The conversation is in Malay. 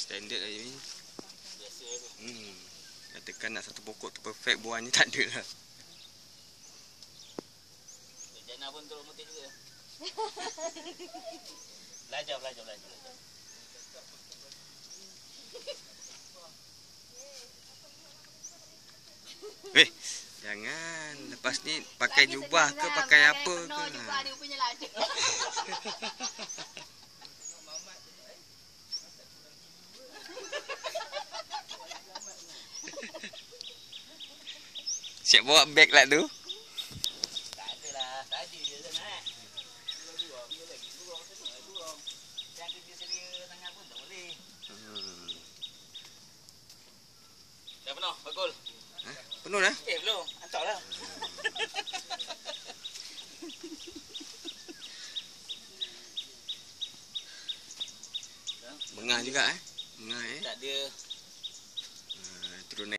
standard aja ni. Biasa tu. Katakan nak satu pokok tu perfect, buahnya tak ada lah. Jana pun turun mutih juga. Belajar. Weh, jangan. Lepas ni pakai jubah ke pakai apa ke. Juga dia punya lada. Siap bawa beg lah tu. Tak adalah, tadi je nak. Dua lagi. Yang kerja sedia tangan pun tak boleh. Dah penuh, bakul. Penuh dah? Belum. Hantarlah. Bengah juga Bengah Tak dia